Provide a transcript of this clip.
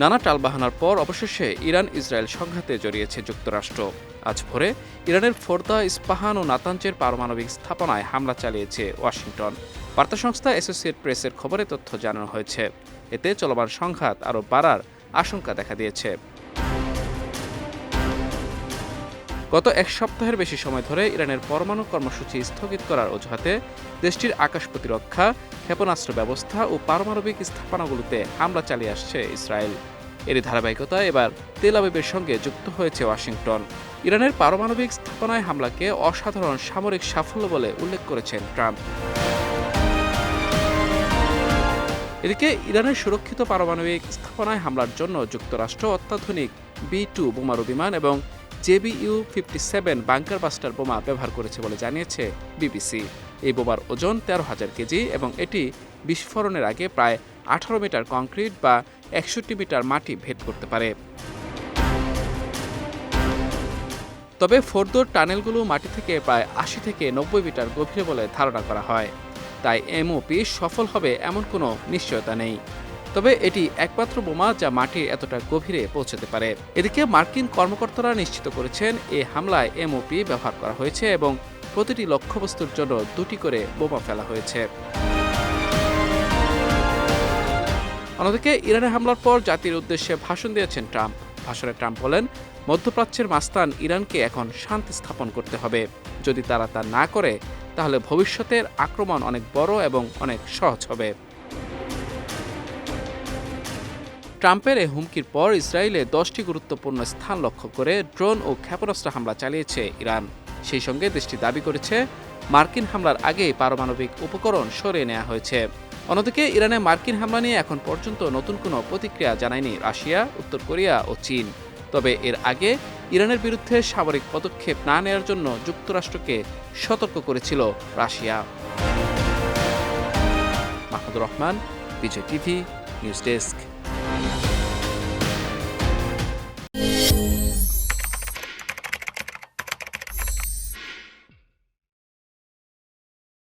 নানা টালবাহানার পর অবশেষে ইরান ইসরায়েল সংঘাতে জড়িয়েছে যুক্তরাষ্ট্র। আজ ভোরে ইরানের ফোর্দা, ইস্পাহান ও নাতাঞ্জের পারমাণবিক স্থাপনায় হামলা চালিয়েছে ওয়াশিংটন। বার্তা সংস্থা অ্যাসোসিয়েট প্রেসের খবরে তথ্য জানানো হয়েছে। এতে চলমান সংঘাত আরও বাড়ার আশঙ্কা দেখা দিয়েছে। গত এক সপ্তাহের বেশি সময় ধরে ইরানের পরমাণু কর্মসূচি স্থগিত করার অজুহাতে দেশটির আকাশ প্রতিরক্ষা, ক্ষেপণাস্ত্র ব্যবস্থা ও পারমাণবিক স্থাপনাগুলোতে হামলা চালিয়ে আসছে ইসরায়েল। এরই ধারাবাহিকতায় এবার তেল আবিবের সঙ্গে যুক্ত হয়েছে ওয়াশিংটন। ইরানের পারমাণবিক স্থাপনায় হামলাকে অসাধারণ সামরিক সাফল্য বলে উল্লেখ করেছেন ট্রাম্প। এদিকে ইরানের সুরক্ষিত পারমাণবিক স্থাপনায় হামলার জন্য যুক্তরাষ্ট্র অত্যাধুনিক B-2 বোমারু বিমান এবং JBU-57 বাংকার বাস্টার বোমা ব্যবহার করেছে বলে জানিয়েছে বিবিসি। এই বোমার ওজন 13,000 কেজি এবং এটি বিস্ফোরণের আগে প্রায় 18 মিটার কংক্রিট বা 61 মিটার মাটি ভেদ করতে পারে। তবে ফোর্দোর টানেলগুলো মাটি থেকে প্রায় 80 থেকে 90 মিটার গভীরে বলে ধারণা করা হয়। তাই MOP সফল হবে এমন কোনো নিশ্চয়তা নেই। তবে এটি একমাত্র বোমা যা মাটির এতটা গভীরে পৌঁছতে পারে। এদিকে মার্কিন কর্মকর্তারা নিশ্চিত করেছেন এই হামলায় MOP ব্যবহার করা হয়েছে এবং প্রতিটি লক্ষ্যবস্তুর জন্য 2টি করে বোমা ফেলা হয়েছে। অন্যদিকে ইরানের হামলার পর জাতির উদ্দেশ্যে ভাষণ দিয়েছেন ট্রাম্প। ভাষণে ট্রাম্প বলেন, মধ্যপ্রাচ্যের মাস্তান ইরানকে এখন শান্তি স্থাপন করতে হবে। যদি তারা তা না করে তাহলে ভবিষ্যতের আক্রমণ অনেক বড় এবং অনেক সহজ হবে। ট্রাম্পের এই হুমকির পর ইসরায়েলে 10টি গুরুত্বপূর্ণ স্থান লক্ষ্য করে ড্রোন ও ক্ষেপণাস্ত্র হামলা চালিয়েছে ইরান। সেই সঙ্গে দেশটি দাবি করেছে মার্কিন হামলার আগেই পারমাণবিক উপকরণ সরিয়ে নেওয়া হয়েছে। অন্যদিকে ইরানে মার্কিন হামলা নিয়ে এখন পর্যন্ত নতুন কোনো প্রতিক্রিয়া জানায়নি রাশিয়া, উত্তর কোরিয়া ও চীন। তবে এর আগে ইরানের বিরুদ্ধে সামরিক পদক্ষেপ না নেওয়ার জন্য যুক্তরাষ্ট্রকে সতর্ক করেছিল রাশিয়া। মাহমুদুর রহমান, বিজয় টিভি, নিউজ ডেস্ক।